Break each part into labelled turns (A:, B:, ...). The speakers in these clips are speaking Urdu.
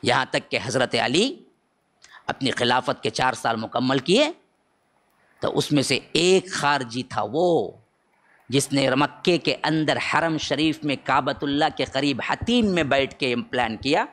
A: یہاں تک کہ حضرت علی اپنی خلافت کے 4 سال مکمل کیے تو اس میں سے ایک خارجی تھا وہ جس نے مکے کے اندر حرم شریف میں کعبۃ اللہ کے قریب حتیم میں بیٹھ کے پلان کیا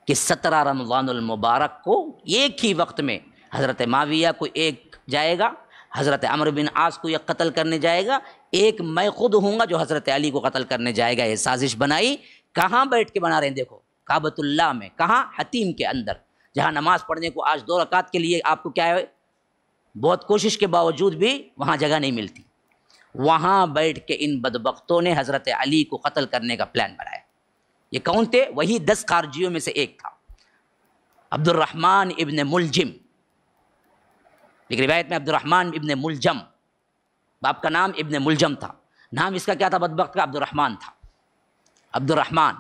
A: کہ 17 رمضان المبارک کو ایک ہی وقت میں حضرت معاویہ کو ایک جائے گا، حضرت عمرو بن عاص کو یہ قتل کرنے جائے گا، ایک میں خود ہوں گا جو حضرت علی کو قتل کرنے جائے گا۔ یہ سازش بنائی، کہاں بیٹھ کے بنا رہے ہیں دیکھو، کعبۃ اللہ میں، کہاں؟ حتیم کے اندر، جہاں نماز پڑھنے کو آج 2 رکعت کے لیے آپ کو کیا ہے، بہت کوشش کے باوجود بھی وہاں جگہ نہیں ملتی، وہاں بیٹھ کے ان بدبختوں نے حضرت علی کو قتل کرنے کا پلان بنایا۔ یہ کون تھے؟ وہی 10 خارجیوں میں سے ایک تھا، عبد الرحمن ابن ملجم، ایک روایت میں عبد الرحمن ابن ملجم، باپ کا نام ابن ملجم تھا، نام اس کا کیا تھا بدبخت کا؟ عبد الرحمن تھا۔ عبد الرحمن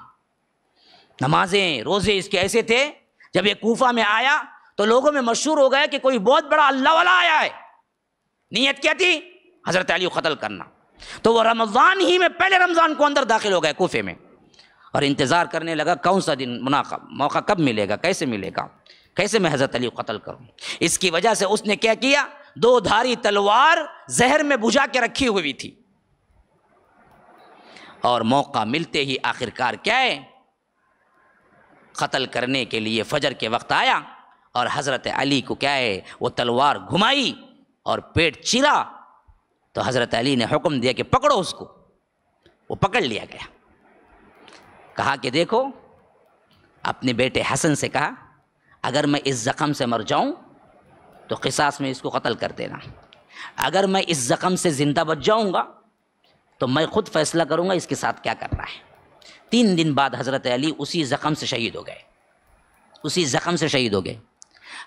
A: نمازیں روزے اس کے ایسے تھے، جب یہ کوفہ میں آیا تو لوگوں میں مشہور ہو گیا کہ کوئی بہت بڑا اللہ والا آیا ہے۔ نیت کیا تھی؟ حضرت علی کو قتل کرنا۔ تو وہ رمضان ہی میں، پہلے رمضان کو اندر داخل ہو گئے کوفے میں، اور انتظار کرنے لگا کون سا دن موقع کب ملے گا، کیسے ملے گا، کیسے میں حضرت علی کو قتل کروں۔ اس کی وجہ سے اس نے کیا کیا، 2 دھاری تلوار زہر میں بجھا کے رکھی ہوئی تھی، اور موقع ملتے ہی آخرکار کیا ہے، قتل کرنے کے لیے فجر کے وقت آیا اور حضرت علی کو کیا ہے، وہ تلوار گھمائی اور پیٹ چیرا، تو حضرت علی نے حکم دیا کہ پکڑو اس کو، وہ پکڑ لیا گیا۔ کہا کہ دیکھو، اپنے بیٹے حسن سے کہا اگر میں اس زخم سے مر جاؤں تو قصاص میں اس کو قتل کر دینا، اگر میں اس زخم سے زندہ بچ جاؤں گا تو میں خود فیصلہ کروں گا اس کے ساتھ کیا کرنا ہے۔ 3 دن بعد حضرت علی اسی زخم سے شہید ہو گئے، اسی زخم سے شہید ہو گئے۔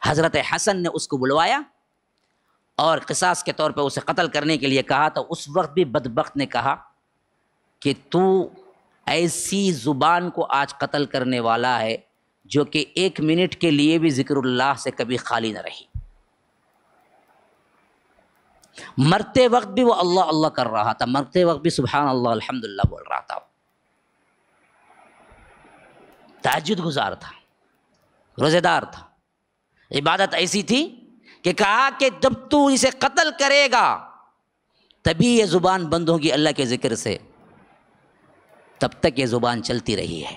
A: حضرت حسن نے اس کو بلوایا اور قصاص کے طور پہ اسے قتل کرنے کے لیے کہا، تو اس وقت بھی بدبخت نے کہا کہ تو ایسی زبان کو آج قتل کرنے والا ہے جو کہ 1 منٹ کے لیے بھی ذکر اللہ سے کبھی خالی نہ رہی، مرتے وقت بھی وہ اللہ اللہ کر رہا تھا، مرتے وقت بھی سبحان اللہ الحمدللہ بول رہا تھا، تہجد گزار تھا، روزے دار تھا، عبادت ایسی تھی کہ کہا کہ جب تو اسے قتل کرے گا تبھی یہ زبان بند ہوگی اللہ کے ذکر سے، تب تک یہ زبان چلتی رہی ہے۔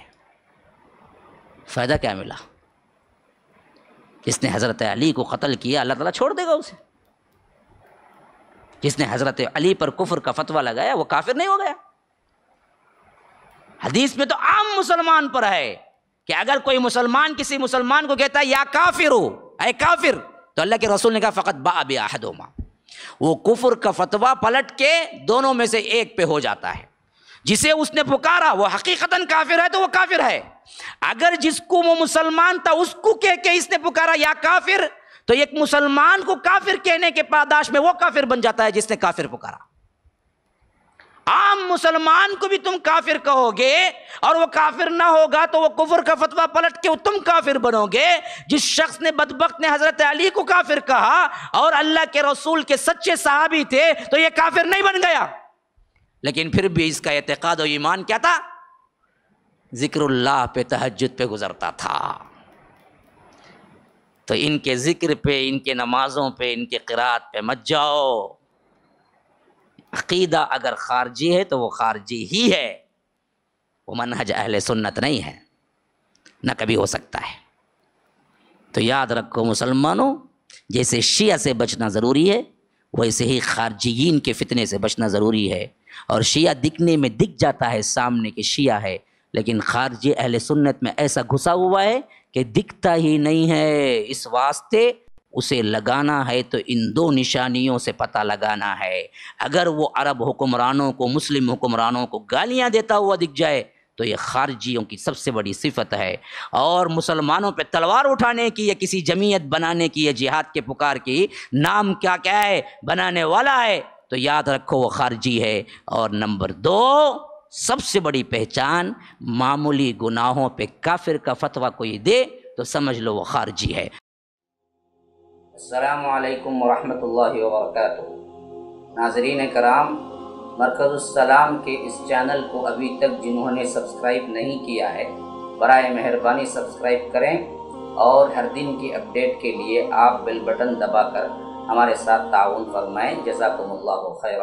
A: فائدہ کیا ملا؟ جس نے حضرت علی کو قتل کیا اللہ تعالیٰ چھوڑ دے گا اسے، جس نے حضرت علی پر کفر کا فتویٰ لگایا وہ کافر نہیں ہو گیا۔ حدیث میں تو عام مسلمان پر ہے کہ اگر کوئی مسلمان کسی مسلمان کو کہتا ہے یا کافر ہو، اے کافر، تو اللہ کے رسول نے کہا فقط باء بأحدہما، وہ کفر کا فتویٰ پلٹ کے دونوں میں سے ایک پہ ہو جاتا ہے۔ جسے اس نے پکارا وہ حقیقتاً کافر ہے تو وہ کافر ہے، اگر جس کو وہ مسلمان تھا اس کو کہہ کے اس نے پکارا یا کافر، تو ایک مسلمان کو کافر کہنے کے پاداش میں وہ کافر بن جاتا ہے جس نے کافر پکارا۔ عام مسلمان کو بھی تم کافر کہو گے اور وہ کافر نہ ہوگا تو وہ کفر کا فتویٰ پلٹ کے تم کافر بنو گے۔ جس شخص نے بدبخت نے حضرت علی کو کافر کہا اور اللہ کے رسول کے سچے صحابی تھے تو یہ کافر نہیں بن گیا، لیکن پھر بھی اس کا اعتقاد و ایمان کیا تھا؟ ذکر اللہ پہ، تہجد پہ گزرتا تھا۔ تو ان کے ذکر پہ، ان کے نمازوں پہ، ان کے قرات پہ مت جاؤ۔ عقیدہ اگر خارجی ہے تو وہ خارجی ہی ہے، وہ منہج اہل سنت نہیں ہے، نہ کبھی ہو سکتا ہے۔ تو یاد رکھو مسلمانوں، جیسے شیعہ سے بچنا ضروری ہے ویسے ہی خارجیین کے فتنے سے بچنا ضروری ہے۔ اور شیعہ دکھنے میں دکھ جاتا ہے سامنے کہ شیعہ ہے، لیکن خارجی اہل سنت میں ایسا گھسا ہوا ہے کہ دکھتا ہی نہیں ہے۔ اس واسطے اسے لگانا ہے تو ان 2 نشانیوں سے پتہ لگانا ہے۔ اگر وہ عرب حکمرانوں کو، مسلم حکمرانوں کو گالیاں دیتا ہوا دکھ جائے تو یہ خارجیوں کی سب سے بڑی صفت ہے، اور مسلمانوں پہ تلوار اٹھانے کی یا کسی جمعیت بنانے کی یا جہاد کے پکار کی نام کیا ہے بنانے والا ہے تو یاد رکھو وہ خارجی ہے۔ اور نمبر 2 سب سے بڑی پہچان، معمولی گناہوں پہ کافر کا فتویٰ کوئی دے تو سمجھ لو وہ خارجی ہے۔ السلام علیکم ورحمۃ اللہ وبرکاتہ۔ ناظرین کرام، مرکز السلام کے اس چینل کو ابھی تک جنہوں نے سبسکرائب نہیں کیا ہے برائے مہربانی سبسکرائب کریں اور ہر دن کی اپڈیٹ کے لیے آپ بیل بٹن دبا کر ہمارے ساتھ تعاون فرمائیں۔ جزاکم اللہ خیر۔